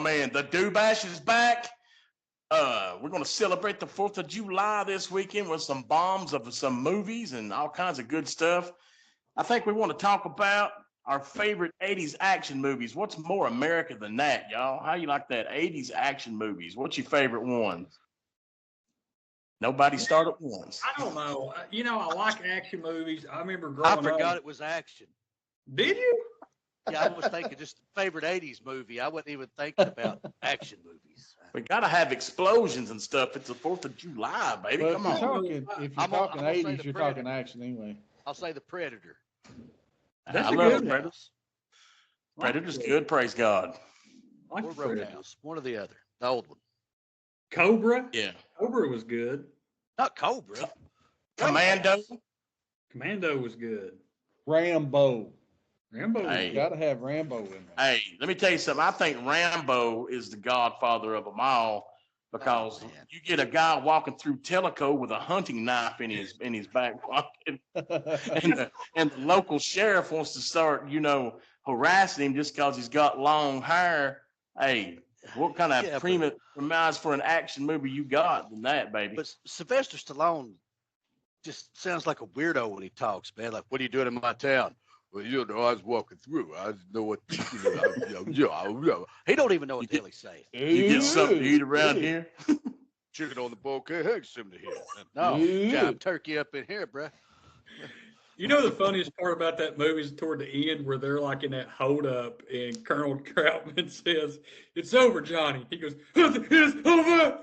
man, the Do Bash is back. We're going to celebrate the 4th of July this weekend with some bombs of some movies and all kinds of good stuff. I think we want to talk about our favorite 80s action movies. What's more America than that, y'all? How you like that? 80s action movies. What's your favorite ones? Nobody started once. I don't know. I like action movies. I remember growing up. I forgot it was action. Did you? Yeah, I was thinking just favorite 80s movie. I wasn't even thinking about action movies. We got to have explosions and stuff. It's the 4th of July, baby. Well, Come on. If you're talking 80s, you're talking action anyway. I'll say The Predator. I love Predator. Predator's good, praise God. Or Roadhouse, one or the other. The old one. Cobra? Yeah. Cobra was good. Not Cobra. Commando? Commando was good. Rambo. Hey. You got to have Rambo in there. Hey, let me tell you something. I think Rambo is the godfather of them all because you get a guy walking through Tellico with a hunting knife in his back pocket, and the local sheriff wants to start, harassing him just because he's got long hair. Hey, what kind of premise for an action movie you got than that, baby? But Sylvester Stallone just sounds like a weirdo when he talks, man. Like, what are you doing in my town? Well, I was walking through. I didn't know what. He don't even know what the hell he's saying. You get something to eat around here? Chicken on the bouquet. Heck, something here. No, got turkey up in here, bruh. The funniest part about that movie is toward the end where they're like in that hold up and Colonel Troutman says, "It's over, Johnny." He goes, "It's over."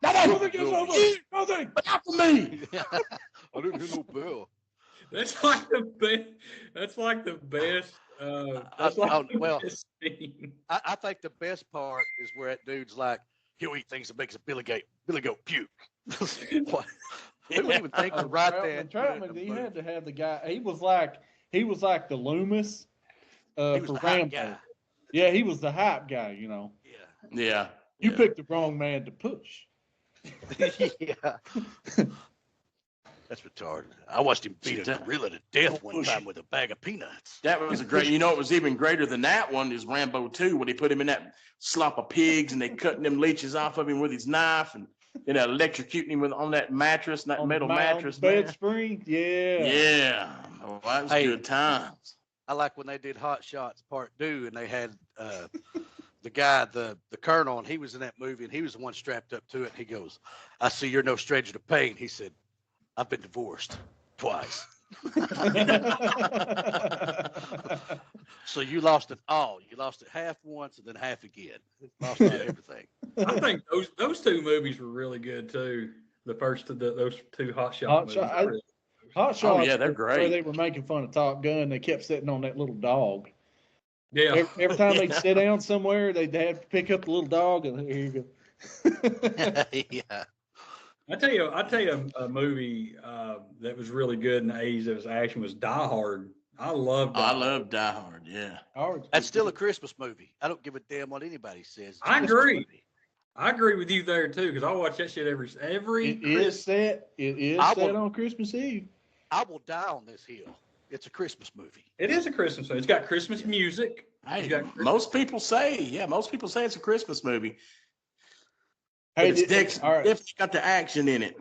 Nothing is over. Nothing. But not for me. I didn't hear no bell. That's like the best. That's like the best. Best scene. I think the best part is where that dude's like, he'll eat things that makes a Billy Goat puke. What? He wouldn't even think to write that. Troutman, he had to have the guy. He was like the Loomis for Rambo. Guy. Yeah, he was the hype guy. Yeah. You picked the wrong man to push. Yeah. That's retarded. I watched him beat a gorilla to death one time with a bag of peanuts. That was a great. It was even greater than that one is Rambo 2, when they put him in that slop of pigs and they cutting them leeches off of him with his knife and electrocuting him on that mattress, that metal mattress. Bed spring, yeah. Yeah. Oh, that was good times. I like when they did Hot Shots Part 2 and they had the guy, the colonel, and he was in that movie and he was the one strapped up to it. He goes, "I see you're no stranger to pain." He said, "I've been divorced twice." So you lost it all. You lost it half once and then half again. Lost everything. I think those two movies were really good too. The first those two Hot Shots movies. Hot Shots. Oh yeah, they're great. Where they were making fun of Top Gun, they kept sitting on that little dog. Yeah. Every time they'd sit down somewhere, they'd have to pick up the little dog and here you go. Yeah. I tell you a movie that was really good in the 80s that was action was Die Hard. I love Die Hard, yeah. That's still a Christmas movie. I don't give a damn what anybody says. I agree. I agree with you there too, because I watch that shit every It is set on Christmas Eve. I will die on this hill. It's a Christmas movie. It is a Christmas movie. It's got Christmas music. Most people say it's a Christmas movie. Hey, it's definitely got the action in it.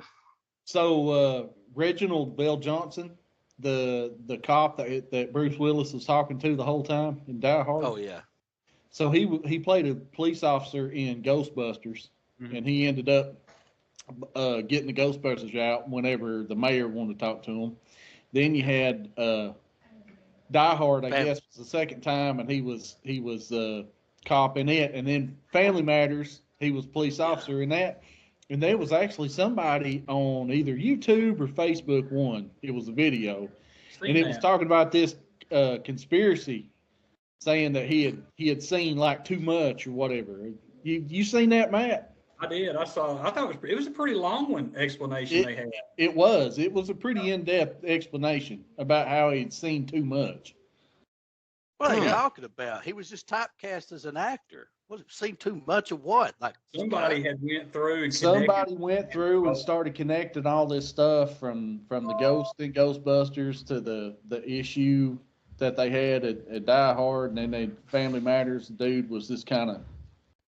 So Reginald Bell Johnson, the cop that Bruce Willis was talking to the whole time in Die Hard. Oh yeah. So he played a police officer in Ghostbusters, and he ended up getting the Ghostbusters out whenever the mayor wanted to talk to him. Then you had Die Hard, I guess, was the second time, and he was cop in it, and then Family Matters. He was police officer in that. And there was actually somebody on either YouTube or Facebook it was a video. And it was talking about this conspiracy, saying that he had seen like too much or whatever. You seen that, Matt? I did. I thought it was a pretty long explanation they had. It was a pretty in-depth explanation about how he'd seen too much. What are you talking about? He was just typecast as an actor. Seen too much of what? Like somebody had went through and started connecting all this stuff from the Ghost and Ghostbusters to the issue that they had at Die Hard, and then they Family Matters. The dude was just kind of.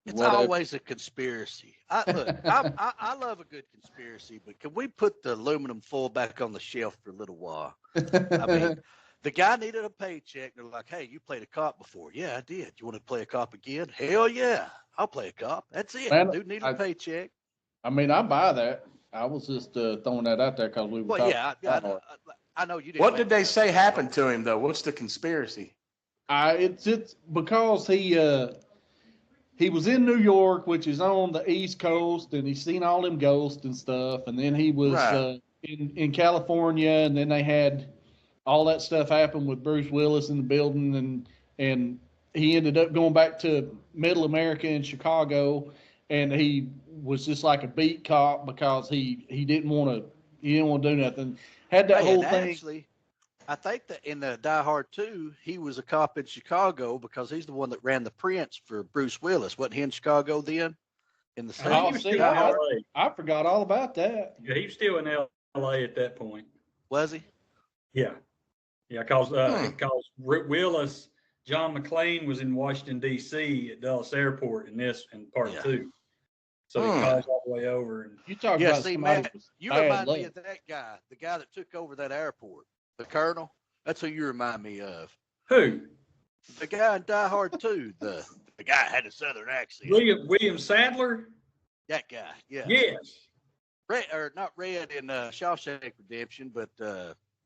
It's always a conspiracy. I love a good conspiracy, but can we put the aluminum foil back on the shelf for a little while? I mean, the guy needed a paycheck. They're like, "Hey, you played a cop before." Yeah, I did. You want to play a cop again? Hell yeah, I'll play a cop. That's it. Man, Dude needed a paycheck. I mean, I buy that. I was just throwing that out there because we were talking. I know you did. What did they say happened to him though? What's the conspiracy? It's because he was in New York, which is on the East Coast, and he's seen all them ghosts and stuff. And then he was in California, and then they had all that stuff happen with Bruce Willis in the building, and he ended up going back to Middle America in Chicago, and he was just like a beat cop because he didn't want to do nothing. Had that whole thing. Actually, I think that in the Die Hard 2, he was a cop in Chicago because he's the one that ran the prints for Bruce Willis. Wasn't he in Chicago then? In the same. I forgot all about that. Yeah, he was still in L.A. at that point. Was he? Yeah, because Willis, John McClane was in Washington D.C. at Dulles Airport in part 2. So he calls all the way over. And you talk about man, you remind me of that guy, the guy that took over that airport, the colonel. That's who you remind me of. Who? The guy in Die Hard 2. The guy had a southern accent. William Sadler. That guy. Yeah. Yes. Not Red in Shawshank Redemption, but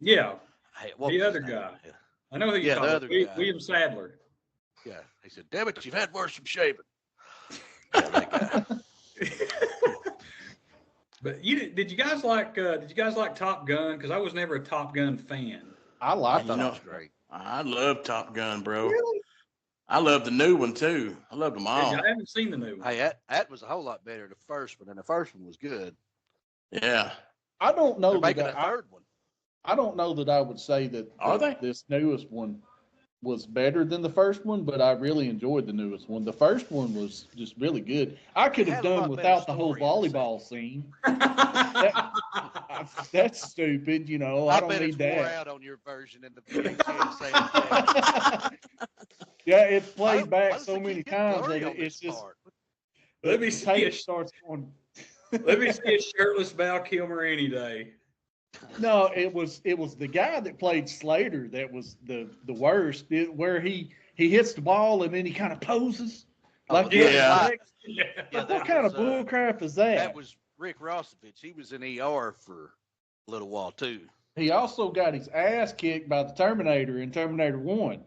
yeah. Hey, the other guy. Yeah. I know who you're talking about. William Sadler. Yeah. He said, "Damn it, you've had worse from shaving." Yeah, that guy. But did you guys like Top Gun? Because I was never a Top Gun fan. I liked it. Was great. I love Top Gun, bro. Really? I love the new one too. I love them all. I haven't seen the new one. Hey, that was a whole lot better than the first one, and the first one was good. Yeah. I don't know. They're making a third one. I don't know that I would say that this newest one was better than the first one, but I really enjoyed the newest one. The first one was just really good. I could have done without the whole volleyball scene. That's stupid, you know. I don't need that. Wore out on your version in the VHS. Yeah, it's played back so many times that it's just. Let me see. Starts going. Let me see a shirtless Val Kilmer any day. No, it was the guy that played Slater that was the worst. Where he hits the ball and then he kind of poses. Like what kind of bull crap is that? That was Rick Rossovich. He was in ER for a little while too. He also got his ass kicked by the Terminator in Terminator 1.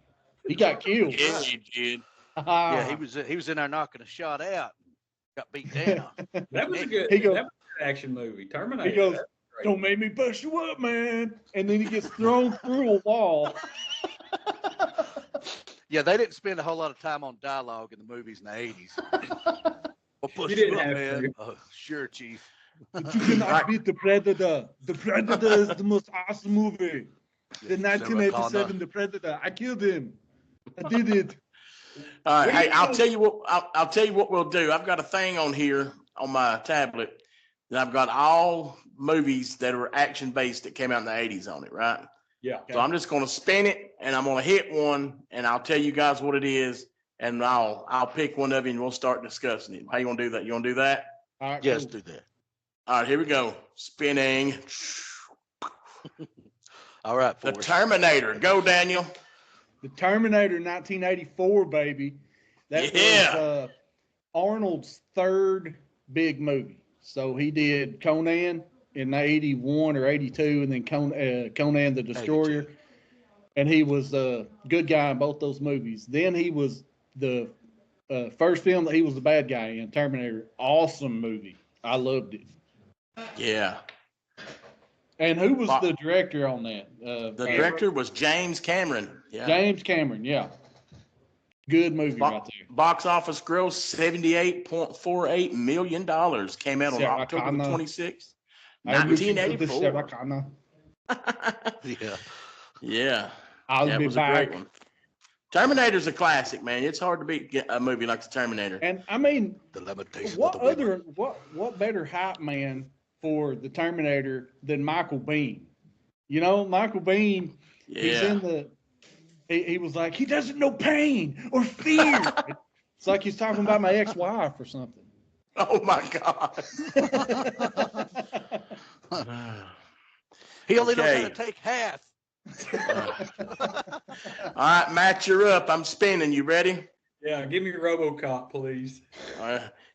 He got killed. Yeah, he did. Yeah, he was in there knocking a shot out. Got beat down. That was a good action movie. Terminator. He goes, "Don't make me bust you up, man." And then he gets thrown through a wall. Yeah, they didn't spend a whole lot of time on dialogue in the movies in the 80s. Well, push you up, man. Sure, Chief. But you cannot beat The Predator. The Predator is the most awesome movie. The 1987 The Predator. I killed him. I did it. All right, hey, I'll tell you what we'll do. I've got a thing on here on my tablet, and I've got all movies that are action based that came out in the 80s on it, right? Yeah. So I'm just going to spin it, and I'm going to hit one, and I'll tell you guys what it is, and I'll pick one of you, and we'll start discussing it. How you going to do that? You want to do that? All right, yes, do that. All right, here we go. Spinning. All right, The Terminator. Go, Daniel. The Terminator 1984, baby. That was Arnold's third big movie. So he did Conan in 81 or 82, and then Conan the Destroyer. 82. And he was a good guy in both those movies. Then he was the first film that he was the bad guy in, Terminator. Awesome movie. I loved it. Yeah. And who was the director on that? The director was James Cameron. Yeah. James Cameron, yeah. Good movie right there. Box office gross $78.48 million. Came out on October 26th, 1984. Yeah. Yeah. That was a great one. Terminator's a classic, man. It's hard to beat a movie like the Terminator. And I mean, the limitation what better hype man for the Terminator than Michael Biehn? You know, Michael Biehn, he's in he was like, he doesn't know pain or fear. It's like he's talking about my ex-wife or something. Oh my God. He only knows how Okay. to take half. All right, Matt, you're up. I'm spinning. You ready? Yeah, give me RoboCop, please.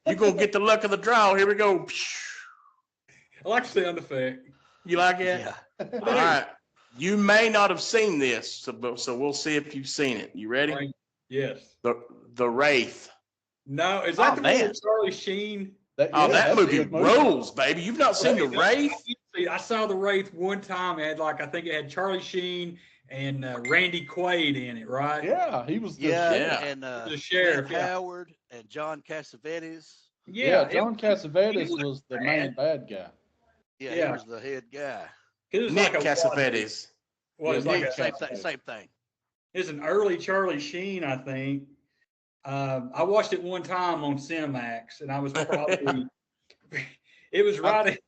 You're going to get the luck of the draw. Here we go. I like the sound effect. You like it? Yeah. All right. You may not have seen this, so we'll see if you've seen it. You ready? Right. Yes. The Wraith. No, is that Oh, the man. one with Charlie Sheen? That that's a movie good movie. rolls, baby. You've not seen The Wraith? I saw The Wraith one time. It had I think it had Charlie Sheen and Randy Quaid in it, right? Yeah, he was the Yeah, sheriff. and The sheriff, Clint yeah. Howard and John Cassavetes. Yeah, John it Cassavetes was was the bad. main bad guy. Yeah, Yeah. he was the head guy. was Nick like Cassavetes. It's Yeah, like Nick Same thing. it's an early Charlie Sheen, I think. I watched it one time on Cinemax, and I was probably it was right.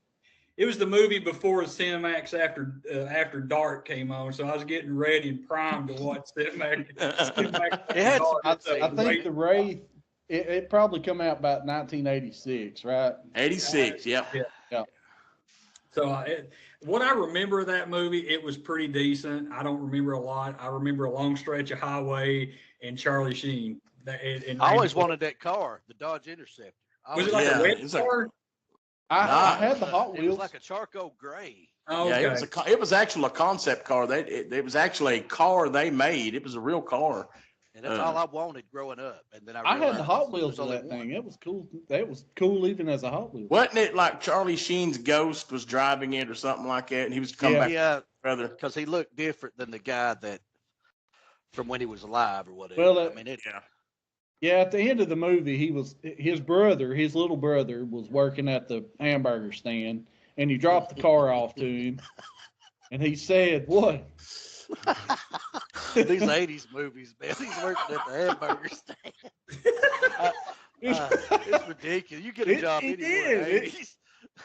It was the movie before Cinemax after Dark came on, so I was getting ready and primed to watch Cinemax. It had some I good think the Wraith. It probably come out about 1986, right? 86, yep. So what I remember of that movie, it was pretty decent. I don't remember a lot. I remember a long stretch of highway and Charlie Sheen. I always wanted that car, the Dodge Interceptor. Was it like Yeah, a red it's like- car? I had the Hot It was Wheels. like a charcoal gray. Oh, Yeah, okay. it was actually a concept car. It was actually a car they made. It was a real car. And that's all I wanted growing up. And then I had realized the Hot there Wheels was of only that one. thing. It was cool. That was cool even as a Hot Wheels. Wasn't it like Charlie Sheen's ghost was driving it or something like that? And he was coming back Yeah, brother. because he looked different than the guy that from when he was alive or whatever. Well, I mean, it, Yeah, at the end of the movie, his little brother was working at the hamburger stand, and he dropped the car off to him, and he said, "What?" these 80s movies, man. He's working at the hamburger stand. It's ridiculous. You get a job anywhere. in the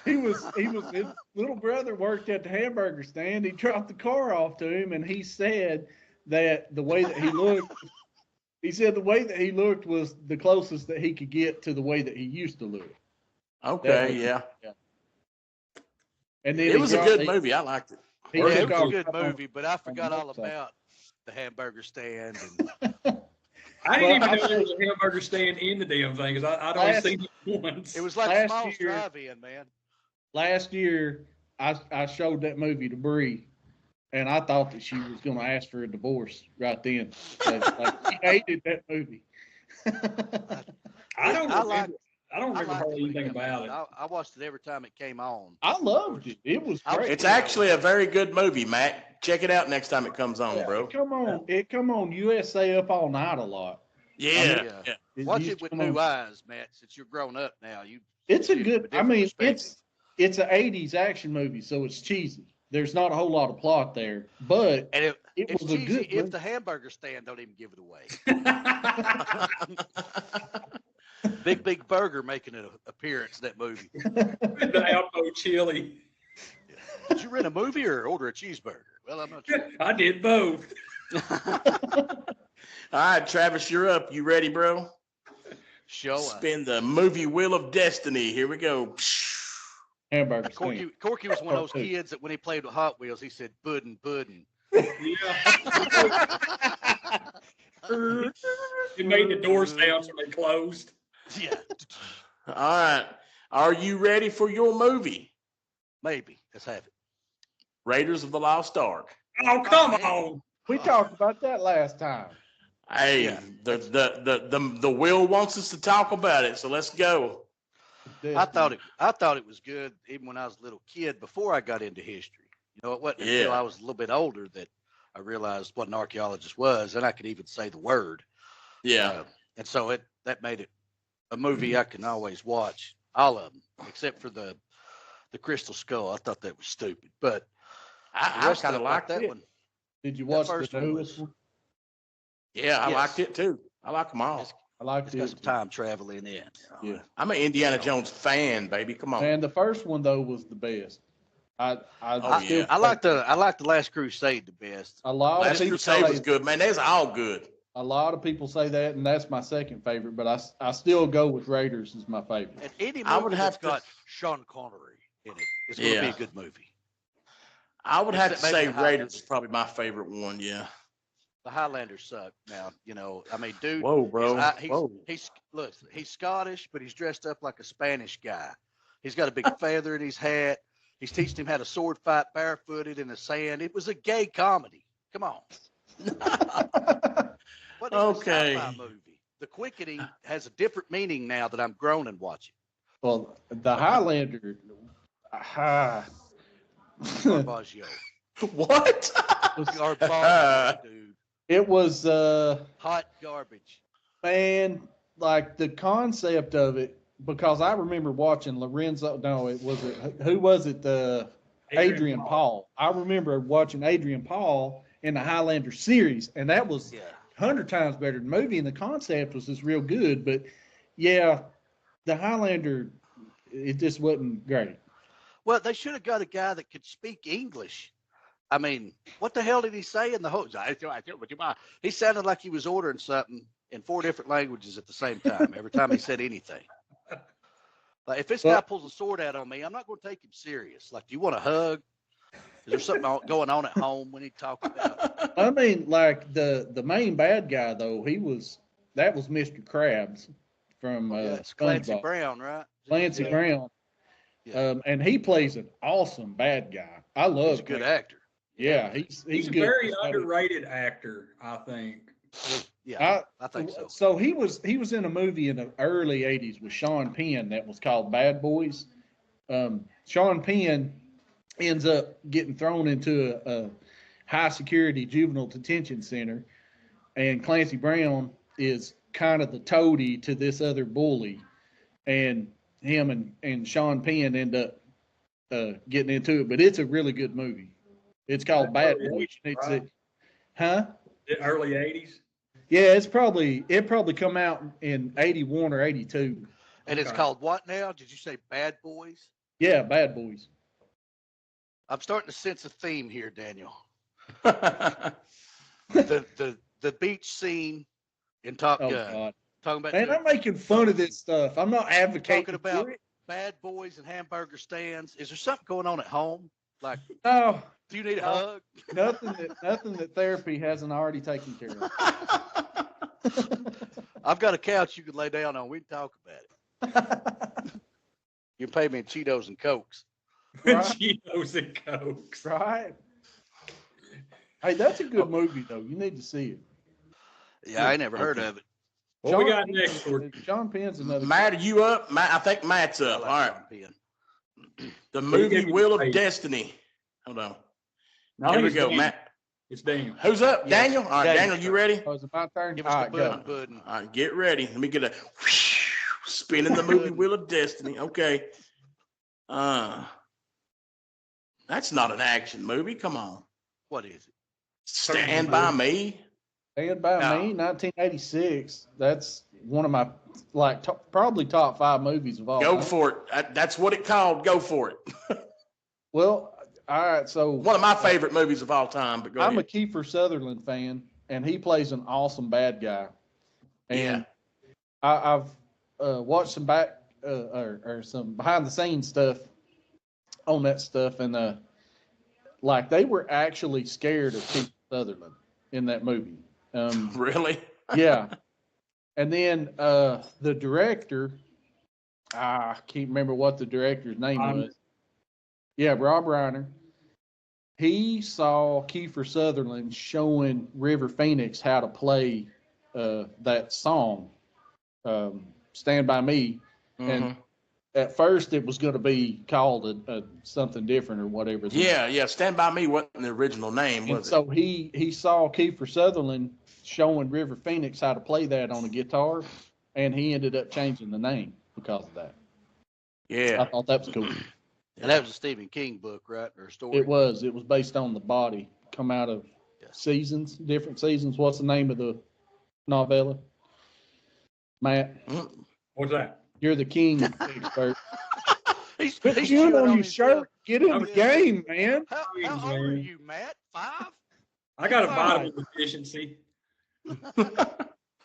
80s. His little brother worked at the hamburger stand. He dropped the car off to him, and he said that the way that he looked. He said the way that he looked was the closest that he could get to the way that he used to look. Okay, yeah. And then It was a good movie. I liked it. He Yeah, it took was a off good on- movie, but I forgot all motorcycle. about the hamburger stand. I didn't Well, even know there was a hamburger stand in the damn thing because I'd only Last- seen it once. It was like Last Small's year- Drive-In, man. Last year, I showed that movie to Bree, and I thought that she was going to ask for a divorce right then. Like, she hated that movie. I don't I remember. liked- I don't I remember liked hardly it when it anything came about out. it. I watched it every time it came on. I loved it. It was I was- great. It's actually a very good movie, Matt. Check it out next time it comes on, bro. It come on USA Up All Night a lot. Yeah. Yeah. It Watch used it to with come new on. eyes, Matt. Since you're grown up now, It's a see it good. from a different perspective. It's an '80s action movie, so it's cheesy. There's not a whole lot of plot there, but And it it's was a cheesy good if movie. the hamburger stand don't even give it away. Big Burger making an appearance in that movie. The Alpo chili. Did you rent a movie or order a cheeseburger? Well, I'm not sure. I did both. All right, Travis, you're up. You ready, bro? Show Spin the movie Wheel of Destiny. Here we go. hamburger stand. Corky was one of those Cartoon. kids that when he played with Hot Wheels, he said pudding, pudding. Yeah. It made the door sound so they closed. Yeah, All right. Are you ready for your movie? maybe. Let's have it. Raiders of the Lost Ark. Oh, come on. We talked about that last time. Hey, Yeah. the Will wants us to talk about it, so let's go. I thought it was good even when I was a little kid before I got into history. You know, it wasn't until Yeah. I was a little bit older that I realized what an archaeologist was, and I could even say the word. Yeah. And so that made it a movie I can always watch, all of them, except for the Crystal Skull. I thought that was stupid, but the I rest kind of them, liked that it. one. Did you That watch first the one newest was- one? Yeah, I Yes. liked it too. I like them all. I liked It's got it. some time traveling in. Yeah. I'm an Indiana Jones fan, baby. Come on. And the first one though was the best. Oh, still yeah. I like the Last Crusade the best. a lot of Last people Crusade was say, good, man. They's all good. a lot of people say that, and that's my second favorite. But I still go with Raiders as my favorite. And any I would movie have that's to- got Sean Connery in it is going to be Yeah. a good movie. I would have to Except say maybe the Raiders Highlander. is probably my favorite one. Yeah. The Highlanders suck. Now, I mean, dude. Whoa, bro. Whoa. He's Scottish, but he's dressed up like a Spanish guy. He's got a big feather in his hat. He's teaching him how to sword fight barefooted in the sand. It was a gay comedy. Come on. What is Okay. a sci-fi movie? The Quickening has a different meaning now that I'm grown and watching. Well, the Highlander. Garbaggio. What? Garbaggio, dude. It was Hot garbage. man, like the concept of it, because I remember watching Lorenzo. No, who was it? Adrian Paul. I remember watching Adrian Paul in the Highlander series, and that was 100 times better than the movie. And the concept was just real good, but yeah, the Highlander, it just wasn't great. Well, they should have got a guy that could speak English. I mean, what the hell did he say in the whole? He sounded like he was ordering something in 4 different languages at the same time. Every time he said anything. Like, if this guy pulls a sword out on me, I'm not going to take him serious. Like, do you want a hug? Is there something going on at home we need to talk about? I mean, like the main bad guy though, that was Mr. Krabs from It's Clancy SpongeBob. Brown, right? Clancy Brown. Yeah. And he plays an awesome bad guy. I love. He's a good actor. Yeah, he's a good. very underrated actor, I think. Yeah, I think so. So he was in a movie in the early '80s with Sean Penn that was called Bad Boys. Sean Penn ends up getting thrown into a high security juvenile detention center, and Clancy Brown is kind of the toady to this other bully, and him and Sean Penn end up getting into it. But it's a really good movie. It's called Bad Boys. Huh? The early 80s? Yeah, it probably come out in 81 or 82. And it's called what now? Did you say Bad Boys? Yeah, Bad Boys. I'm starting to sense a theme here, Daniel. the beach scene in Top Gun. God. Talking about Man, I'm making fun of this stuff. I'm not advocating talking about for it. bad boys and hamburger stands. Is there something going on at home? Like, No, do you need a hug? nothing that therapy hasn't already taken care of. I've got a couch you can lay down on. We can talk about it. You can pay me in Cheetos and Cokes. Right. Cheetos and Cokes. Right. Hey, that's a good movie though. You need to see it. Yeah, I ain't never heard of it. What we got next? Sean Penn's another. Matt, are you up? Matt, I think Matt's up. All right. The movie Wheel of Destiny. Hold on. No, Here we go, Matt. It's Daniel. Who's up? Yes, Daniel? All right, Daniel, you ready? Oh, is it my turn? Give All us right, the go. pudding. All right, get ready. Let me get a spinning the movie Wheel of Destiny. Okay. That's not an action movie. Come on. What is it? Stand By Me. Stand By Me, 1986. That's one of my probably top 5 movies of all Go time. for it. That's what it called. Go for it. Well, all right. So One of my favorite movies of all time. But go I'm a ahead. Kiefer Sutherland fan, and he plays an awesome bad guy. And I've watched some back or some behind the scenes stuff on that stuff, and like they were actually scared of Kiefer Sutherland in that movie. Really? Yeah. And then the director, I can't remember what the director's name was. Yeah, Rob Reiner. He saw Kiefer Sutherland showing River Phoenix how to play that song, Stand By Me. Mm-hmm. And at first it was going to be called something different or whatever. Yeah. Stand By Me wasn't the original name, And was it? so he saw Kiefer Sutherland showing River Phoenix how to play that on a guitar, and he ended up changing the name because of that. Yeah. I thought that was cool. And that was a Stephen King book, right? Or a story? It was based on the body, come out of seasons, different seasons. What's the name of the novella? Matt, What's that? you're the king expert. Put he's skin chewing on your his shirt. Get in the Yeah. game, man. How old are man. you, Matt? 5? I got a Fine. vitamin deficiency.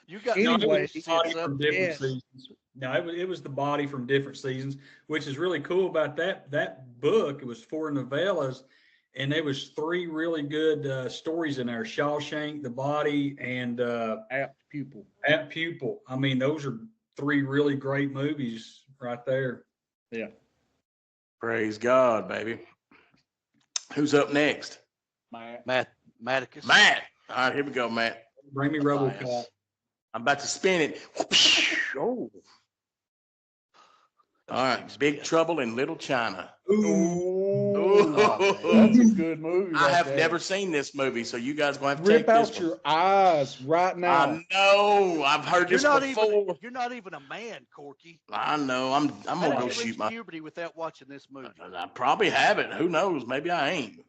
You got No, it Anyway, was the deficiency body in from something. different Yes. seasons. No, it was the body from different seasons, which is really cool about that book. It was 4 novellas, and there was 3 really good stories in there: Shawshank, The Body, and Apt pupil. At Pupil. I mean, those are 3 really great movies right there. Yeah. Praise God, baby. Who's up next? Mathematicus. Matt. All right, here we go, Matt. Bring me Matthias. RoboCop. I'm about to spin it. Oh. All right, Big Trouble in Little China. Ooh, Oh, that's a good movie. I right have there. never seen this movie, so you guys gonna have to Rip take this out one. your eyes right now. I know. I've heard You're this not before. you're not even a man, Corky. I know. I'm How gonna did go you shoot reach my. puberty without watching this movie? I probably haven't. Who knows? Maybe I ain't.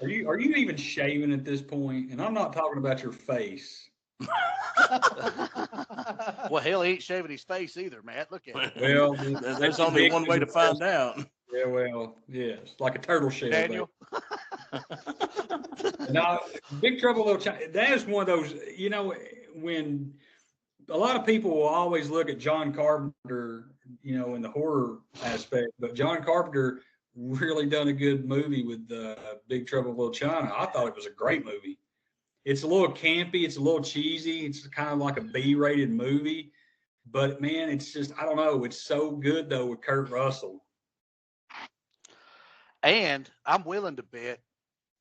Are you even shaving at this point? And I'm not talking about your face. Well, hell, he ain't shaving his face either, Matt. Look at him. Well, There's that's only one indicative way to of- find out. Yeah, well, yes, like a turtle shell. Daniel. Now, Big Trouble in Little China, that is one of those, when a lot of people will always look at John Carpenter, in the horror aspect, but John Carpenter really done a good movie with Big Trouble in Little China. I thought it was a great movie. It's a little campy, it's a little cheesy, it's kind of like a B-rated movie, but man, it's just, I don't know, it's so good though with Kurt Russell. And I'm willing to bet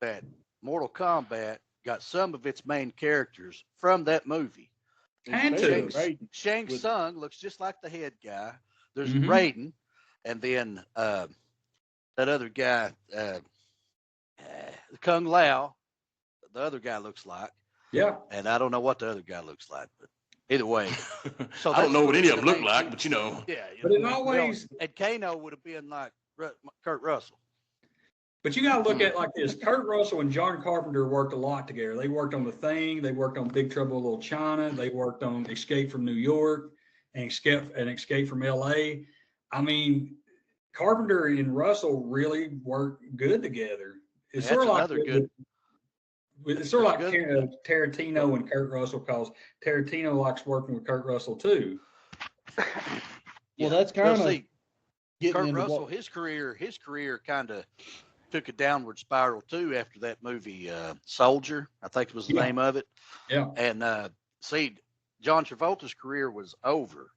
that Mortal Kombat got some of its main characters from that movie. Had to. Shang With- Tsung looks just like the head guy. There's Mhm. Raiden, and then that other guy, Kung Lao, the other guy looks like. Yeah. And I don't know what the other guy looks like, but either way. So I don't know what any of them look main like, two. but you know. Yeah. But it always, And Kano would have been like Kurt Russell. but you got to look at it like this. Kurt Russell and John Carpenter worked a lot together. They worked on The Thing. They worked on Big Trouble in Little China. They worked on Escape from New York and Escape from L.A. I mean, Carpenter and Russell really worked good together. It's That's sort of like another good- It's sort of like Good. Tarantino and Kurt Russell, because Tarantino likes working with Kurt Russell too. Well, that's kind of see, getting Kurt into Russell, what, his career kind of took a downward spiral too after that movie Soldier, I think was the Yeah. name of it. Yeah. And see, John Travolta's career was over,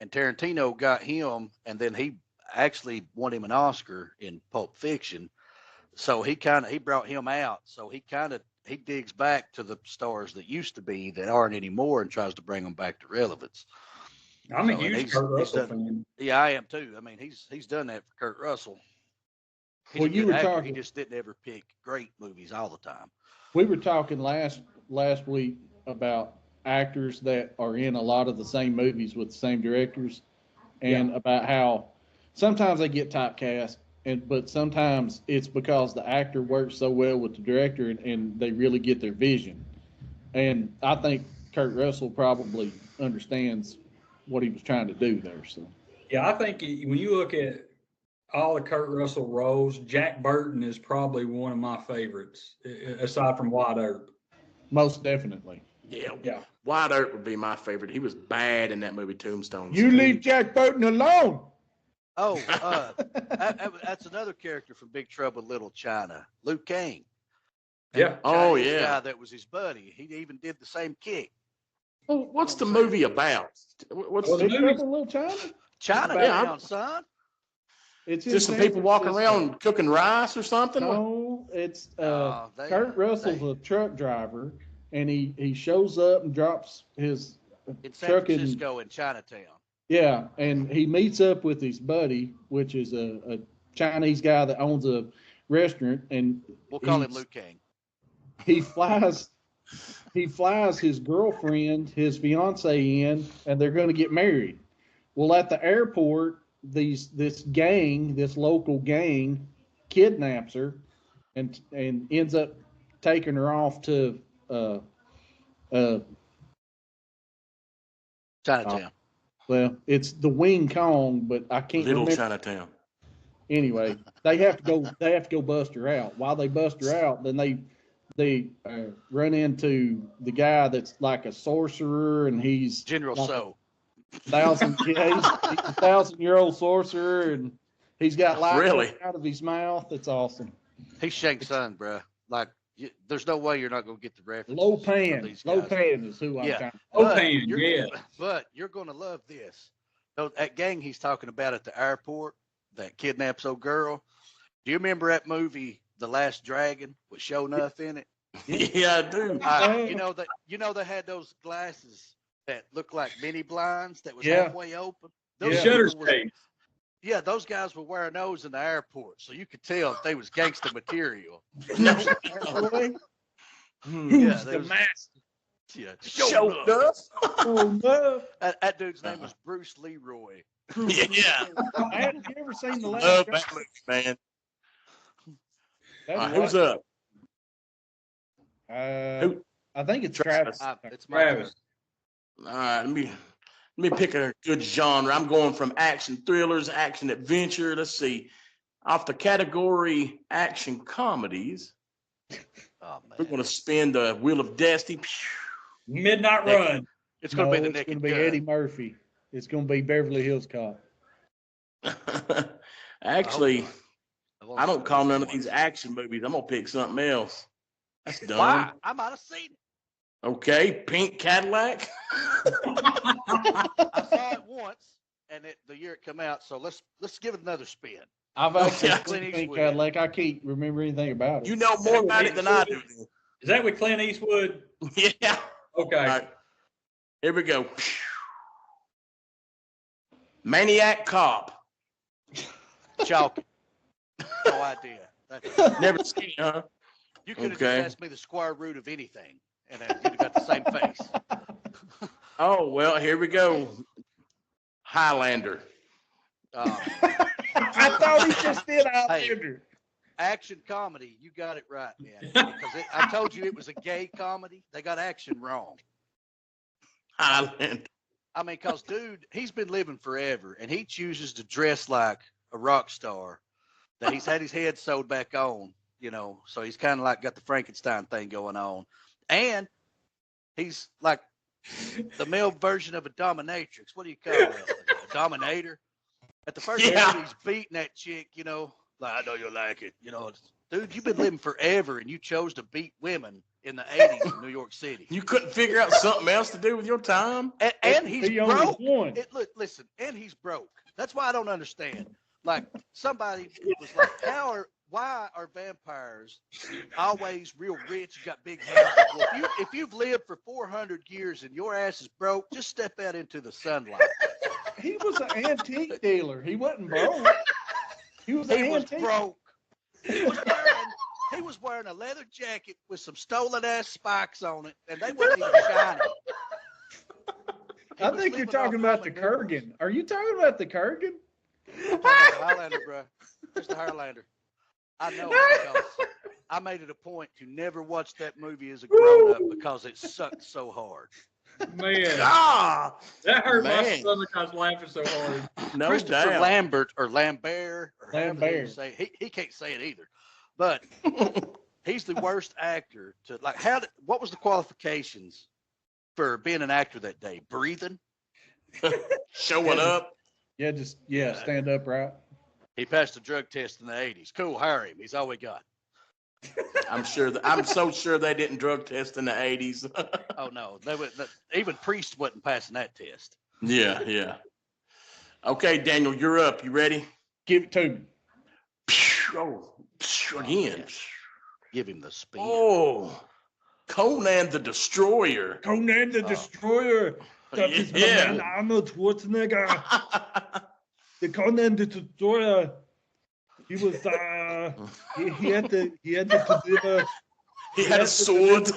and Tarantino got him, and then he actually won him an Oscar in Pulp Fiction. So he brought him out. So he digs back to the stars that used to be that aren't anymore and tries to bring them back to relevance. I'm a So, and huge Kurt Russell done- fan. Yeah, I am too. I mean, he's done that for Kurt Russell. He's Well, a you good were actor. talking- He just didn't ever pick great movies all the time. we were talking last week about actors that are in a lot of the same movies with the same directors, and about how sometimes they get typecast, but sometimes it's because the actor works so well with the director and they really get their vision. And I think Kurt Russell probably understands what he was trying to do there. So Yeah, I think when you look at all the Kurt Russell roles, Jack Burton is probably one of my favorites, aside from Wide Earp. most definitely. Yeah. Wide Earp would be my favorite. He was bad in that movie Tombstone. You leave Jack Burton alone. Oh, that's another character from Big Trouble in Little China, Luke Kang. Yeah. Oh, Chinese yeah. guy that was his buddy. He even did the same kick. Well, what's the movie about? What's Well, the Big movie- Trouble in Little China. Chinatown, I'm- son. It's in just some San people walking Francisco. around cooking rice or something? No, it's They- Kurt Russell's they- a truck driver, and he shows up and drops his in San truck in. Francisco in Chinatown. Yeah, and he meets up with his buddy, which is a Chinese guy that owns a restaurant, and We'll call him he's- Luke Kang. he flies his girlfriend, his fiance in, and they're going to get married. Well, at the airport, this local gang kidnaps her and ends up taking her off to Chinatown. well, it's the Wing Kong, but I can't Little remember. Chinatown. Anyway, they have to go. They have to go bust her out. While they bust her out, then they run into the guy that's like a sorcerer, and he's General like So. he's a 1,000-year-old sorcerer, and he's got light Really? coming out of his mouth. It's awesome. He's Shang Tsung, bro. Like, there's no way you're not gonna get the reference. Lopan is who I'm trying. Lopan, yeah. But you're gonna love this. So that gang he's talking about at the airport that kidnaps old girl. Do you remember that movie, The Last Dragon, with Show Enough in it? Yeah, I do. You know they had those glasses that looked like mini blinds that was Yeah. halfway open. The Those shutter people were- space. Yeah, those guys were wearing those in the airport, so you could tell if they was gangster material. No. Yeah, Who's they the was- master? Yeah, Show enough. enough. Oh no! That dude's name was Bruce Leroy. Yeah. Have you ever seen the last? Love that movie, man. All right, who's up? I think it's Travis. It's my turn. Travis. All right, let me pick a good genre. I'm going from action thrillers, action adventure. Let's see. Off the category action comedies, Oh we're man, going to spin the Wheel of Destiny. Midnight Run. it's gonna be the It's Naked going to be Gun. Eddie Murphy. It's going to be Beverly Hills Cop. Actually, I've only I don't seen call it none of once. these action movies. I'm going to pick something else. That's dumb. Why? I might have seen it. Okay, Pink Cadillac. I saw it once, and the year it come out. So let's give it another spin. I've actually Yeah. seen Clint Pink Eastwood. Cadillac. I can't remember anything about it. You know more about it than I do. Is that with Clint Eastwood? Yeah. Okay. All right. Here we go. Maniac Cop. Chalkin. No idea. That's, Never seen it, huh? you could have Okay. just asked me the square root of anything, and you'd have got the same face. Oh, well, here we go. Highlander. I thought he just did Outlander. Action comedy, you got it right, man. Because I told you it was a gay comedy. They got action wrong. Highlander. I mean, because dude, he's been living forever, and he chooses to dress like a rock star. That he's had his head sewed back on, so he's kind of like got the Frankenstein thing going on, and he's like the male version of a dominatrix. What do you call it? A dominator. At the first Yeah. movie, he's beating that chick, like, I know you like it, dude, you've been living forever, and you chose to beat women in the 80s in New York City. You couldn't figure out something else to do with your time? And he's He only broke. won. Listen, and he's broke. That's why I don't understand. Like, somebody was like, why are vampires always real rich? You got big houses. Well, if you've lived for 400 years and your ass is broke, just step out into the sunlight. He was an antique dealer. He wasn't broke. He was an He was antique. broke. He was wearing a leather jacket with some stolen ass spikes on it, and they weren't even shining. He I was think you're living talking off about the rolling Kurgan. Are you talking about the Kurgan? Highlander, bro. It's the Highlander. I know it because I made it a point to never watch that movie as a grown up because it sucked so hard. Man, Ah, that hurt my Man. stomach. I was laughing so hard. no Christopher doubt. Lambert or Lambert or however the hell you Lambert. say it. He can't say it either. But he's the worst actor to like. What was the qualifications for being an actor that day? Breathing. Showing up. Yeah, stand upright. He passed a drug test in the 80s. Cool, hire him. He's all we got. I'm so sure they didn't drug test in the 80s. Oh no, even Priest wasn't passing that test. Yeah. Okay, Daniel, you're up. You ready? Give it to me. Oh, again. man. Give him the speed. Oh, Conan the Destroyer. Conan the Destroyer. That is my Yeah. man Arnold Schwarzenegger. The Conan the Destroyer. He was he had to deliver. He had a sword.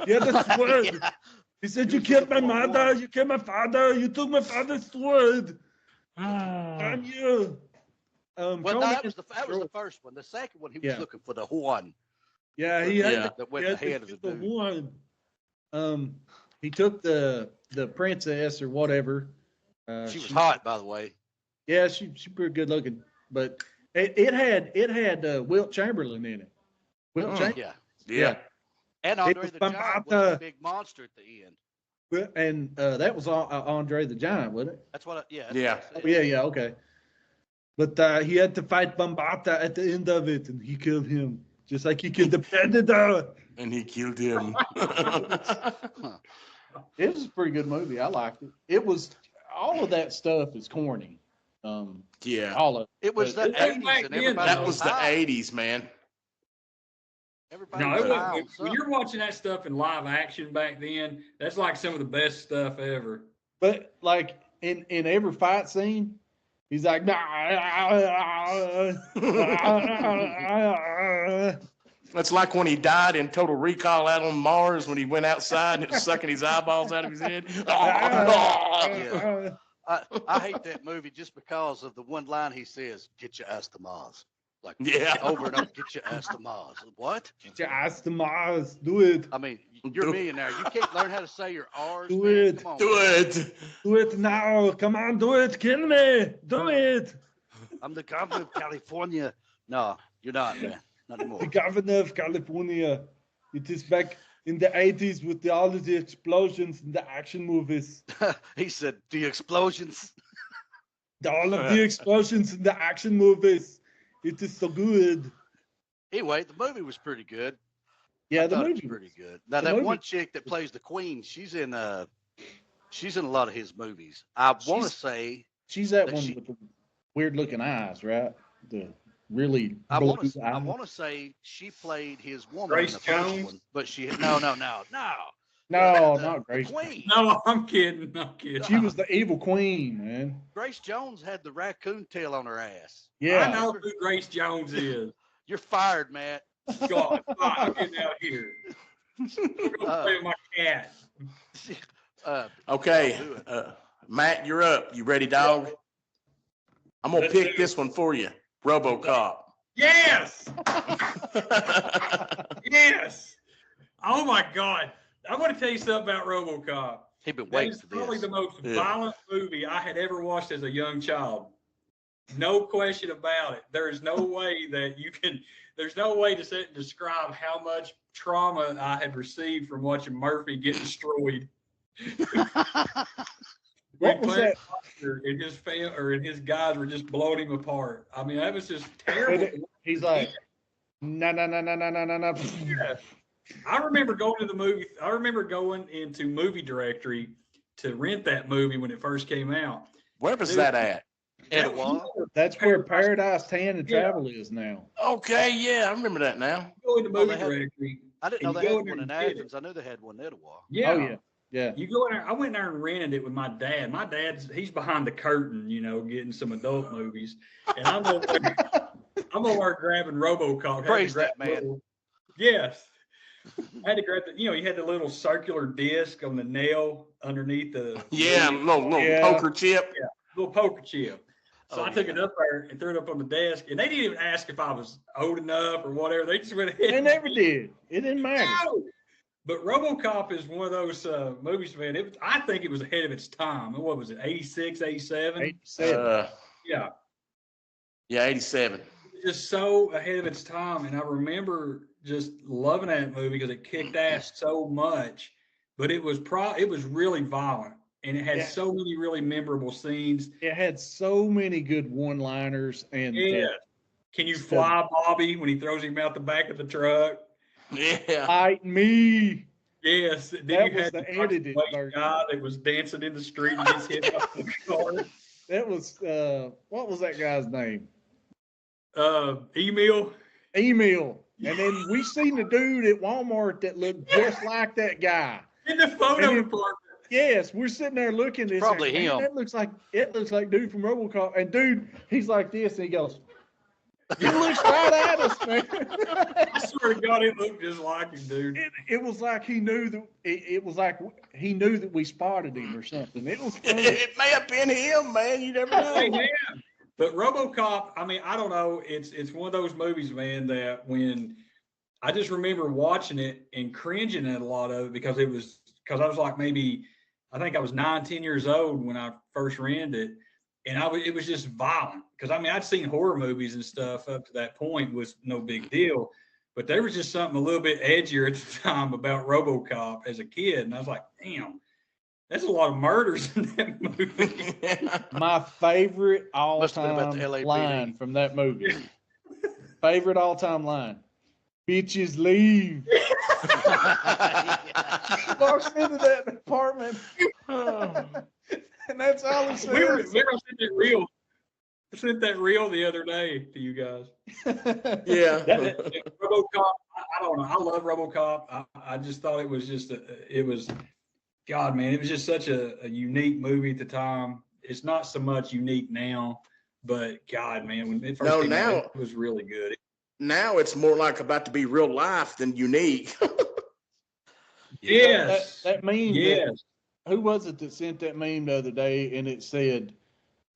He had a sword. Yeah. He said, "You killed my mother. You killed my father. You took my father's sword. Damn you." Well, no, that was the first one. The second one, he was Yeah. looking for the horn. Yeah, he had Yeah. to, That went he the had to head of the get the dude. one. He took the princess or whatever. She was hot, by the way. Yeah, she pretty good looking, but It had Wilt Chamberlain in it. Wilt Chamberlain. Yeah. And Andre was the from Giant the- was a big monster at the end. And that was Andre the Giant, wasn't it? That's what. That's Yeah. what I said. Yeah, okay. But he had to fight Bambata at the end of it, and he killed him, just like he killed the Predator. And he killed him. It was a pretty good movie. I liked it. It was all of that stuff is corny. Yeah. All of It was the It was 80s, back and then, everybody That was the high. 80s, man. Everybody No, was it high on wasn't. When something. you're watching that stuff in live action back then, that's like some of the best stuff ever. But like in every fight scene, he's like, That's like when he died in Total Recall out on Mars when he went outside and it was sucking his eyeballs out of his head. I hate that movie just because of the one line he says, "Get your ass to Mars." Like Yeah. over and over, get your ass to Mars. What? Get your ass to Mars. Do it. I mean, you're a millionaire. You can't learn how to say your R's. Do man. it. Come on, Do man. it. Do it now. Come on, do it. Kill me. Do it. I'm the governor of California. No, you're not, man. Not anymore. The governor of California. It is back in the 80s with all of the explosions in the action movies. He said the explosions. All of the explosions in the action movies. It is so good. Anyway, the movie was pretty good. Yeah, I the thought it movie was pretty good. Now the that movie- one chick that plays the queen, she's in a lot of his movies. I want to She's- say She's that That one she- with the weird looking eyes, right? The really I blue want to eyes. say she played his woman Grace in the first Jones? one, but she no. No, The- not Grace. The queen. No, I'm kidding. I'm kidding. She was the evil queen, man. Grace Jones had the raccoon tail on her ass. Yeah. I know who Grace Jones is. You're fired, Matt. God, I'm getting out of here. I'm gonna play with my cat. Okay. I'll do it. Matt, you're up. You ready, dog? I'm going to Let's do pick it. this one for you. RoboCop. Yes, yes. Oh my God. I want to tell you something about RoboCop. He been That waiting is for probably this. the most Yeah. violent movie I had ever watched as a young child. No question about it. There is no way that you can. There's no way to sit and describe how much trauma I had received from watching Murphy get destroyed. What was that? And his and his guys were just blowing him apart. I mean, that was just terrible. He's like, no. Yeah. I remember going to the movie. I remember going into Movie Directory to rent that movie when it first came out. Where was Dude. that at? Etowah? That's where Paradise Tan and Travel is now. Okay, yeah, I remember that now. You go into Oh, Movie they had- Directory. I didn't know And they you go had in there one in and get it. Athens. I knew they had one in Etowah. Yeah. Oh yeah. Yeah. You go in there. I went there and rented it with my dad. My he's behind the curtain, getting some adult movies, and I'm over there grabbing RoboCop. Had to Praise grab that man. little- Yes. I had to grab you had the little circular disc on the nail underneath the Yeah, little Yeah. poker chip. little poker chip. So Oh, I took yeah. it up there and threw it up on the desk, and they didn't even ask if I was old enough or whatever. They just went ahead. They never did. It didn't matter. No. But RoboCop is one of those movies, man. I think it was ahead of its time. What was it, 86, 87? 87. Yeah. Yeah, 87. Just so ahead of its time. And I remember just loving that movie because it kicked ass so much. But it was really violent. And it had Yeah. so many really memorable scenes. It had so many good one-liners and Yeah. Can you fly, Bobby, when he throws him out the back of the truck? Yeah. fight me. Yes. Then That you was had the the edited white version. guy that was dancing in the street and gets hit by the car. That was what was that guy's name? Emil. Emil. And then we seen the dude at Walmart that looked just like that guy. In the photo And it- department. Yes, we're sitting there looking. It's Probably like, "Man, him." That looks like dude from RoboCop. And dude, he's like this, and he goes, he looks right at us, man. I swear to God, it looked just like him, dude. It was like he knew that it was like he knew that we spotted him or something. It was funny. It may have been him, man. You never Hey, know. man. But RoboCop, I mean, I don't know. It's one of those movies, man, that when I just remember watching it and cringing at a lot of it because I was like maybe I think I was 9, 10 years old when I first rented it. and it was just violent. Because I mean, I'd seen horror movies and stuff up to that point, was no big deal, but there was just something a little bit edgier at the time about RoboCop as a kid, and I was like, damn, that's a lot of murders in that movie. My favorite Must have been about all-time the LAPD. line from that movie. Favorite all-time line. Bitches leave. He walks into that apartment, and that's all he We were, says. I sent that reel the other day to you guys. Yeah. RoboCop. I don't know. I love RoboCop. I just thought it was just God, man, it was just such a unique movie at the time. It's not so much unique now, but God, man, when it first came out, it was really good. Now it's more like about to be real life than unique. Yes. That meme. Yes. Who was it that sent that meme the other day? And it said,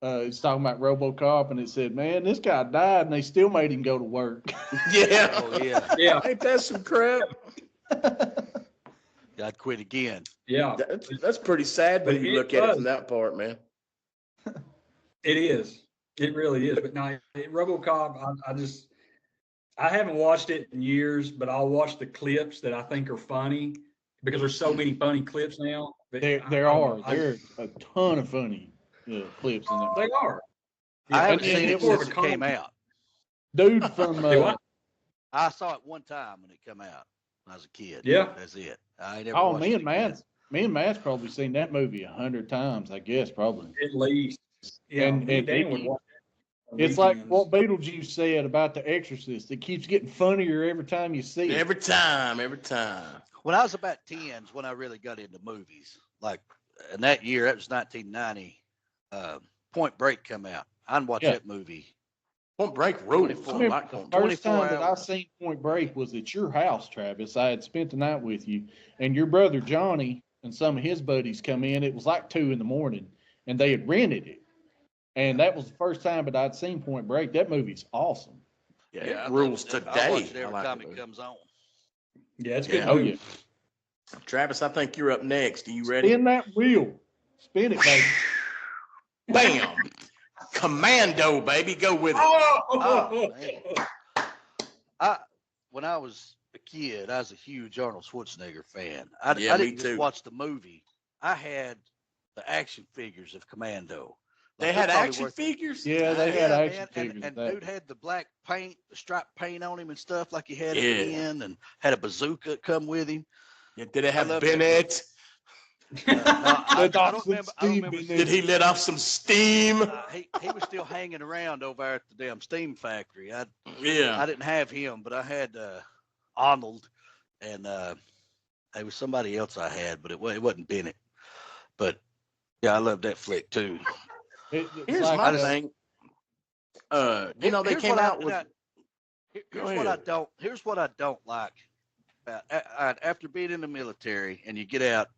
it's talking about RoboCop, and it said, "Man, this guy died, and they still made him go to work." Yeah. Oh yeah. Yeah. Ain't that some crap? I'd quit again. Yeah. That's pretty sad when But you it look at it was. from that part, man. It is. It really is. But no, RoboCop, I haven't watched it in years, but I'll watch the clips that I think are funny because there's so many funny clips now. But There are a ton of funny clips in They there. are. I haven't and seen it it was since a it came comedy. out. Dude from I saw it one time when it came out when I was a kid. Yeah. That's it. I ain't never oh, watched me it and again. Matt's probably seen that movie 100 times, I guess, probably. At least. Yeah. And- Me and Dan it- would watch that on It's like weekends. what Beetlejuice said about The Exorcist. It keeps getting funnier every time you see it. Every time. When I was about 10's when I really got into movies. Like in that year, that was 1990. Point Break come out. I'd watch that movie. Point Break rules. I 24 remember Like the Point first 24 time that I hours. seen Point Break was at your house, Travis. I had spent the night with you, and your brother Johnny and some of his buddies come in. It was like 2 a.m, and they had rented it. And that was the first time that I'd seen Point Break. That movie's awesome. Yeah, I it love rules it. I today. watch it every like time it, it dude. comes on. Yeah, it's a good. Yeah. Oh, movie. yeah. Travis, I think you're up next. Are you ready? Spin that wheel. Spin it, baby. Bam. Commando, baby. Go with it. Oh, man. When I was a kid, I was a huge Arnold Schwarzenegger fan. I Yeah, me didn't just too. watch the movie. I had the action figures of Commando. They Like, had they're probably action worth- figures? Yeah, they had Yeah, action man. figures. And of that. dude had the black paint, the striped paint on him and stuff like he had at Yeah. the end, and had a bazooka come with him. Yeah, did it have love that Bennett? No, I Let off don't some remember. I don't steam remember. in seeing Did he let off some steam? he was still hanging around over there at the damn steam factory. I Yeah. didn't have him, but I had Arnold, and it was somebody else I had, but it wasn't Bennett. But yeah, I love that flick too. It's Here's like, my thing. They Here's came what out with. Here's what I don't. Here's what I don't like about after being in the military and you get out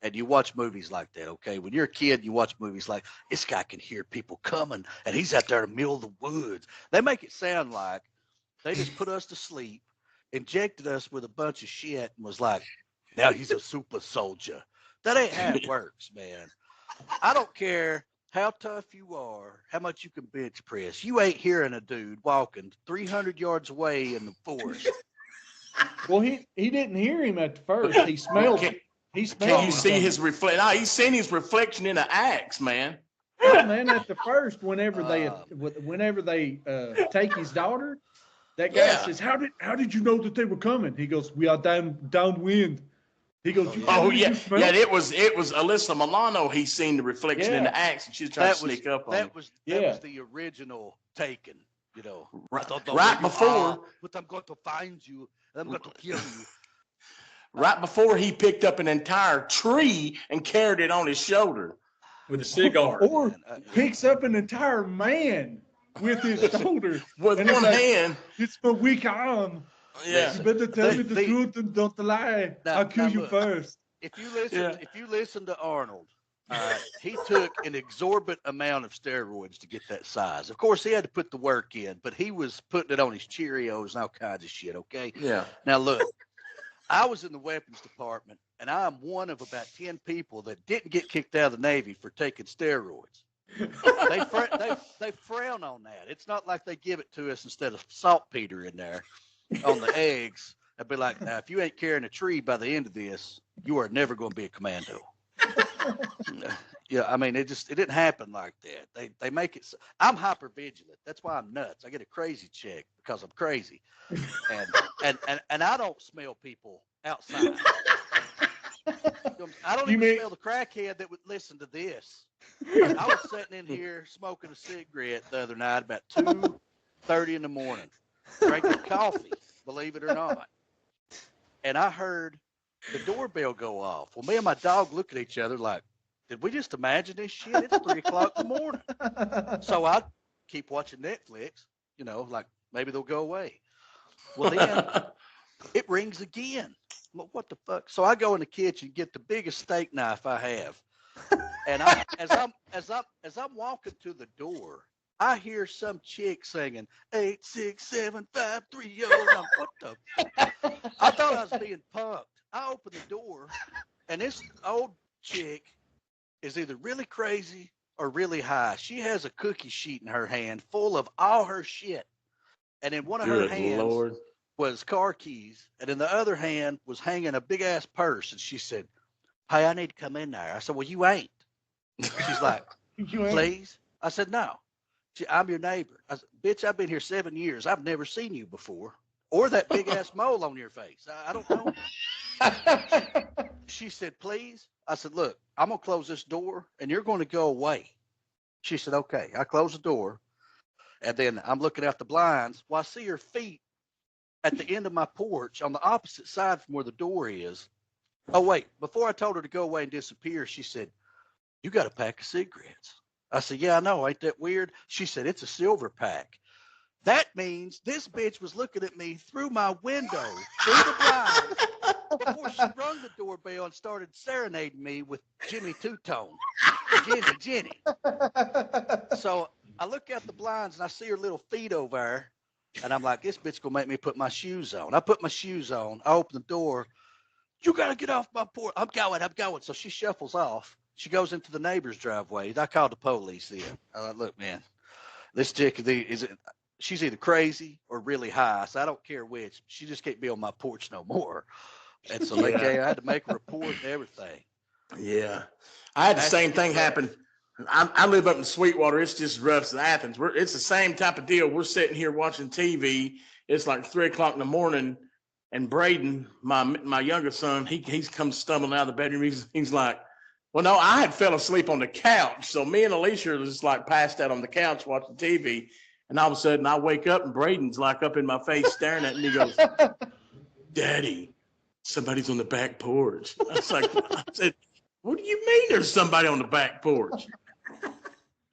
and you watch movies like that. Okay, when you're a kid, you watch movies like this guy can hear people coming and he's out there in the middle of the woods. They make it sound like they just put us to sleep, injected us with a bunch of shit, and was like, now he's a super soldier. That ain't how it works, man. I don't care how tough you are, how much you can bench press. You ain't hearing a dude walking 300 yards away in the forest. well, he didn't hear him at the first. He smelled. He smelled. Can you him see coming. his reflect? No, he's seen his reflection in an axe, man. No, man, at the first, whenever they take his daughter, that guy Yeah. says, how did you know that they were coming?" He goes, "We are downwind." He goes, "You Oh can't yeah, even smell yeah. it?" It was Alyssa Milano. He's seen the reflection in Yeah. the axe, and she's trying to sneak up on him. That was Yeah. the original Taken. You know, Right- I don't know right where you before- are, but I'm going to find you. And I'm going to kill you. Right before he picked up an entire tree and carried it on his shoulder. with a cigar. Or Man, picks up an entire man with his shoulder. With And it's one like, hand. "It's my weak arm. Yeah. You better tell me the They- truth and don't lie. Now- I'll kill now you look. first." if you listen, Yeah. if you listen to Arnold, he took an exorbitant amount of steroids to get that size. Of course, he had to put the work in, but he was putting it on his Cheerios and all kinds of shit. Okay. Yeah. Now look, I was in the weapons department, and I'm one of about 10 people that didn't get kicked out of the Navy for taking steroids. They frown on that. It's not like they give it to us instead of saltpeter in there on the eggs. They'd be like, now, if you ain't carrying a tree by the end of this, you are never going to be a commando. Yeah, I mean, it didn't happen like that. They make it. I'm hyper vigilant. That's why I'm nuts. I get a crazy check because I'm crazy, and I don't smell people outside. I don't even smell the crackhead that would listen to this. I was sitting in here smoking a cigarette the other night about 2:30 in the morning, drinking coffee, believe it or not. And I heard the doorbell go off. Well, me and my dog look at each other like, did we just imagine this shit? It's 3:00 in the morning. So I keep watching Netflix, like maybe they'll go away. Well, then it rings again. Well, what the fuck? So I go in the kitchen, get the biggest steak knife I have. And as I'm walking to the door, I hear some chick singing 86753. What the? I thought I was being punked. I opened the door, and this old chick is either really crazy or really high. She has a cookie sheet in her hand full of all her shit, and in one of her hands was car keys, and in the other hand was hanging a big ass purse. And she said, "Hey, I need to come in there." I said, "Well, you ain't." She's like, "Please?" I said, "No. I'm your neighbor." I said, "Bitch, I've been here 7 years. I've never seen you before. Or that big ass mole on your face. I don't know." She said, "Please?" I said, "Look, I'm going to close this door and you're going to go away." She said, "Okay." I closed the door, and then I'm looking out the blinds. Well, I see her feet at the end of my porch on the opposite side from where the door is. Oh, wait. Before I told her to go away and disappear, she said, "You got a pack of cigarettes." I said, "Yeah, I know. Ain't that weird?" She said, "It's a silver pack." That means this bitch was looking at me through my window, through the blinds, before she rung the doorbell and started serenading me with Jimmy Two-Tone. Jenny. So I look out the blinds and I see her little feet over there, and I'm like, this bitch gonna make me put my shoes on. I put my shoes on. I open the door. "You gotta get off my porch." I'm going. So she shuffles off. She goes into the neighbor's driveway. I called the police then. Look, man, this chick she's either crazy or really high. So I don't care which. She just can't be on my porch no more. And so I had to make a report and everything. Yeah. I had the same thing happen. I live up in Sweetwater. It's just rough as Athens. It's the same type of deal. We're sitting here watching TV. It's like 3:00 in the morning, and Braden, my youngest son, he comes stumbling out of the bedroom. He's like, well, no, I had fell asleep on the couch. So me and Alicia are just like passed out on the couch watching TV. And all of a sudden I wake up and Braden's like up in my face staring at me. He goes, "Daddy, somebody's on the back porch." I said, "What do you mean there's somebody on the back porch?"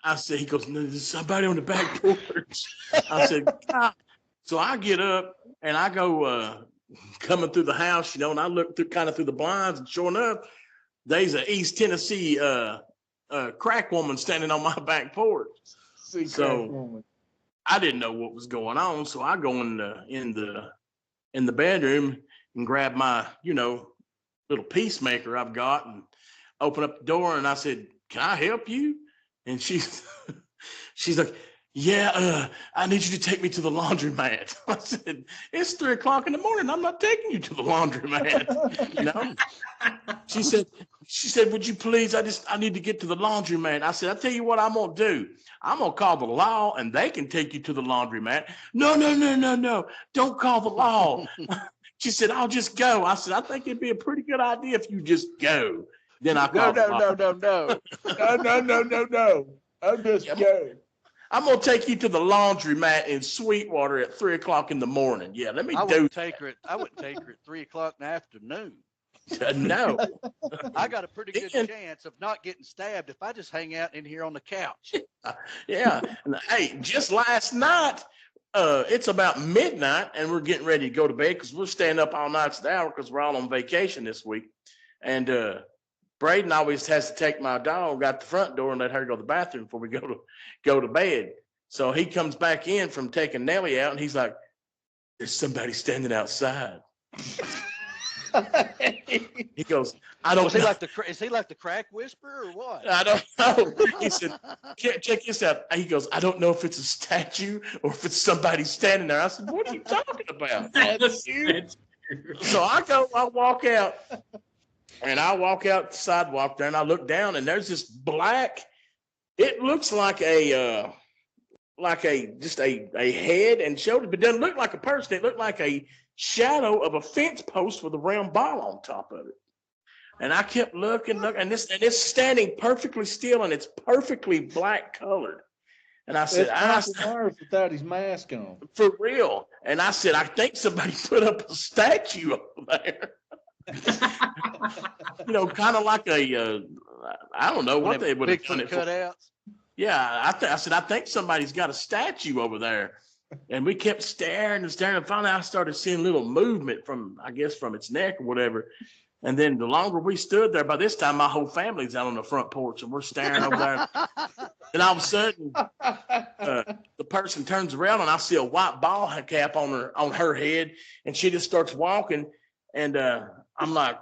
I said, he goes, "No, there's somebody on the back porch." I said, "God." So I get up and I go coming through the house, and I look through the blinds, and sure enough, there's a East Tennessee crack woman standing on my back porch. So I didn't know what was going on, so I go in the bedroom and grab my little peacemaker I've got and open up the door, and I said, "Can I help you?" And she's like, "Yeah, I need you to take me to the laundromat." I said, "It's 3:00 in the morning. I'm not taking you to the laundromat." She said, "Would you please? I need to get to the laundromat." I said, "I'll tell you what I'm gonna do. I'm gonna call the law and they can take you to the laundromat." No. Don't call the law. She said, "I'll just go." I said, "I think it'd be a pretty good idea if you just go." Then I called No. No. I'm just go. I'm gonna take you to the laundromat in Sweetwater at 3:00 in the morning. Yeah, let me I do. wouldn't take her at 3:00 in the afternoon. No. I got a pretty good chance of not getting stabbed if I just hang out in here on the couch. Yeah. And, hey, just last night, it's about midnight, and we're getting ready to go to bed because we're staying up all night today because we're all on vacation this week. And Braden always has to take my dog out the front door and let her go to the bathroom before we go to bed. So he comes back in from taking Nellie out, and he's like, "There's somebody standing outside." He goes, I don't Is he know. like the crack whisperer or what? I don't know. He said, check this out. He goes, I don't know if it's a statue or if it's somebody standing there. I said, what are you talking about? That's you. So I walk out, and I walk out the sidewalk there, and I look down, and there's this black. It looks like just a head and shoulder, but it doesn't look like a person. It looked like a shadow of a fence post with a round ball on top of it. And I kept looking, and it's standing perfectly still, and it's perfectly black colored. And I said, Michael Myers without his mask on. For real. And I said, I think somebody put up a statue over there. Kind of like I don't know what they would have done it for. Cutouts. Yeah, I said, I think somebody's got a statue over there. And we kept staring and staring, and finally I started seeing a little movement from its neck or whatever. And then the longer we stood there, by this time my whole family's out on the front porch, and we're staring over there. And all of a sudden, the person turns around, and I see a white ball cap on her head, and she just starts walking. And I'm like,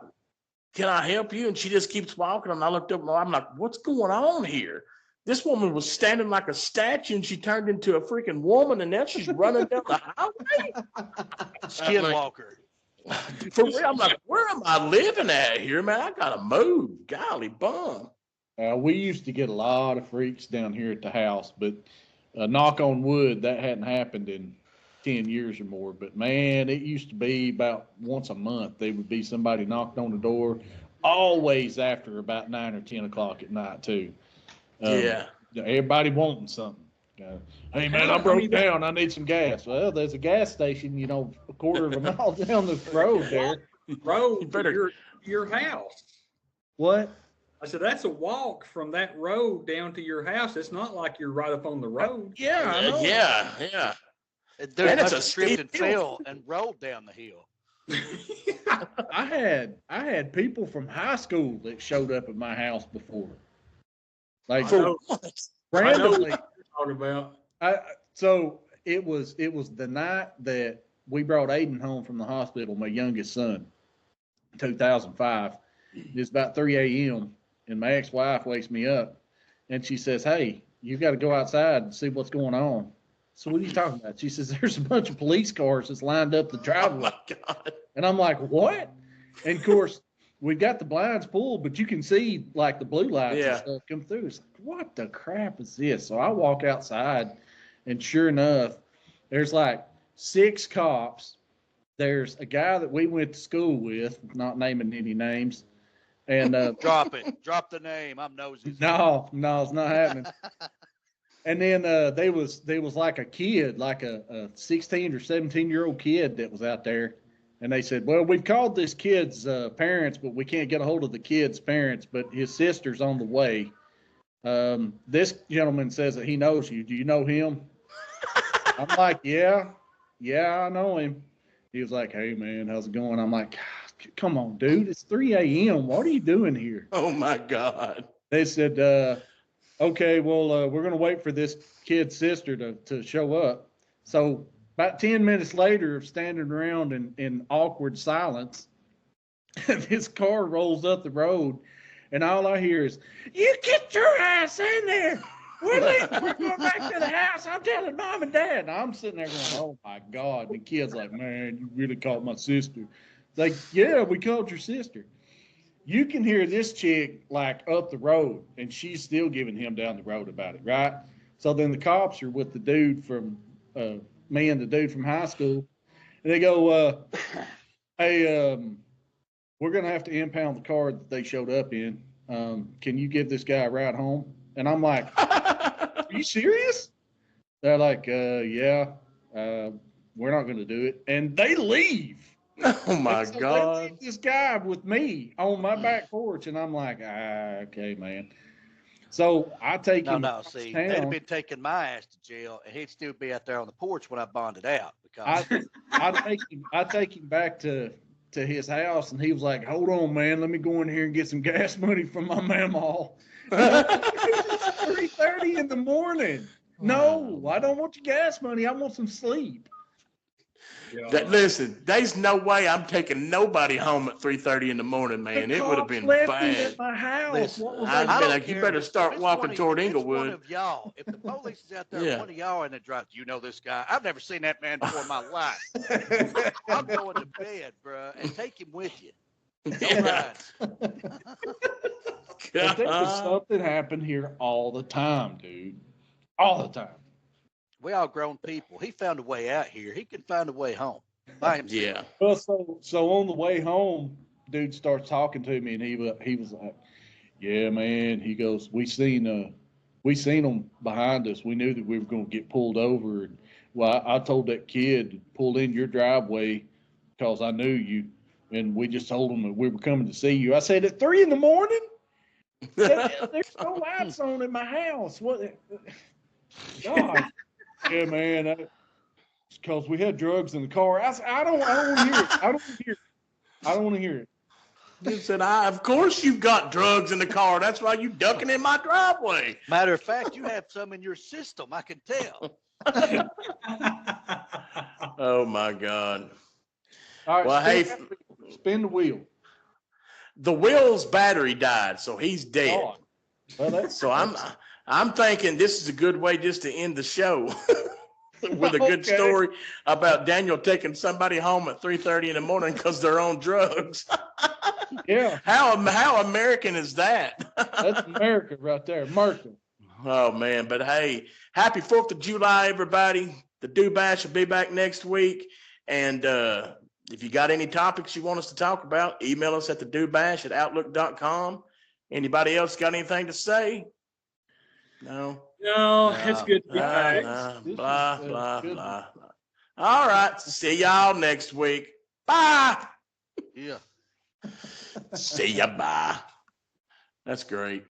"Can I help you?" And she just keeps walking. And I looked up, and I'm like, "What's going on here?" This woman was standing like a statue, and she turned into a freaking woman, and now she's running down the highway. Skinwalker. For real, I'm like, where am I living at here, man? I gotta move. Golly bum. We used to get a lot of freaks down here at the house, but knock on wood, that hadn't happened in 10 years or more. But man, it used to be about once a month. There would be somebody knocked on the door, always after about 9 or 10 o'clock at night too. Yeah. Everybody wanting something. Hey man, I broke down. I need some gas. Well, there's a gas station, a quarter of a mile down the road there. Road to your house. What? I said, that's a walk from that road down to your house. It's not like you're right up on the road. Yeah, I know. Yeah. There's it's a a tripped steep and fell and rolled down the hill. I had people from high school that showed up at my house before. Like randomly. Talking about. So it was the night that we brought Aiden home from the hospital, my youngest son, 2005. It's about 3 a.m. and my ex-wife wakes me up and she says, "Hey, you got to go outside and see what's going on." So what are you talking about? She says, "There's a bunch of police cars that's lined up the driveway." Oh my God. And I'm like, "What?" And of course, we've got the blinds pulled, but you can see like the blue lights and stuff come through. It's like, what the crap is this? So I walk outside, and sure enough, there's like 6 cops. There's a guy that we went to school with, not naming any names. And Drop it. Drop the name. I'm nosy. No, it's not happening. And then there was like a kid, like a 16 or 17-year-old kid that was out there. And they said, "Well, we've called this kid's parents, but we can't get a hold of the kid's parents, but his sister's on the way. This gentleman says that he knows you. Do you know him?" I'm like, yeah, I know him. He was like, "Hey, man, how's it going?" I'm like, "Come on, dude. It's 3 a.m. What are you doing here?" Oh, my God. They said, "Okay, well, we're going to wait for this kid's sister to show up." So about 10 minutes later of standing around in awkward silence, this car rolls up the road, and all I hear is, "You get your ass in there. We're going back to the house. I'm telling Mom and Dad." And I'm sitting there going, "Oh, my God." And the kid's like, "Man, you really called my sister." It's like, "Yeah, we called your sister." You can hear this chick like up the road, and she's still giving him down the road about it, right? So then the cops are with the dude from me and the dude from high school, and they go, "Hey, we're gonna have to impound the car that they showed up in. Can you give this guy a ride home?" And I'm like, "Are you serious?" They're like, "Yeah, we're not gonna do it," and they leave. Oh my So God. they leave this guy with me on my back porch, and I'm like, okay, man. So I take him. No. See, they'd have been taking my ass to jail, and he'd still be out there on the porch when I bonded out. Because I take him back to his house, and he was like, "Hold on, man, let me go in here and get some gas money from my mamaw." 3:30 in the morning. No, I don't want your gas money. I want some sleep. Listen, there's no way I'm taking nobody home at 3:30 in the morning, man. It would have been left me bad. at my house. Listen, What was I'd I be don't like, you care better if start it's walking one toward if it's one Inglewood. of y'all. If the police is out there, Yeah. one of y'all in the drive, you know this guy. I've never seen that man before in my life. I'm going to bed, bro, and take him with you. Don't ride. But there was something happened here all the time, dude. All the time. We all grown people. He found a way out here. He can find a way home by himself. Yeah. Well, so on the way home, dude starts talking to me, and he was like, "Yeah, man." He goes, "We seen them behind us. We knew that we were going to get pulled over. And, well, I told that kid to pull in your driveway because I knew you, and we just told him that we were coming to see you." I said, "At 3 a.m? There's no lights on in my house. What? God." "Yeah, man. It's because we had drugs in the car." I said, I don't want to hear it. I don't want to hear it. You said, of course you've got drugs in the car. That's why you ducking in my driveway. Matter of fact, you have some in your system. I can tell. Oh my God. All right, Well, hey, spin the wheel. the Will's battery died, so he's dead. Oh, well, So I'm thinking this is a good way just to end the show with a good Okay. story about Daniel taking somebody home at 3:30 in the morning because they're on drugs. Yeah, How American is that? that's America right there. America. Oh man, but hey, happy 4th of July, everybody. The Do Bash will be back next week. And if you got any topics you want us to talk about, email us at thedobash@outlook.com. Anybody else got anything to say? No. No, it's good to be back. Blah, blah, blah. All right. See y'all next week. Bye. Yeah. See ya. Bye. That's great.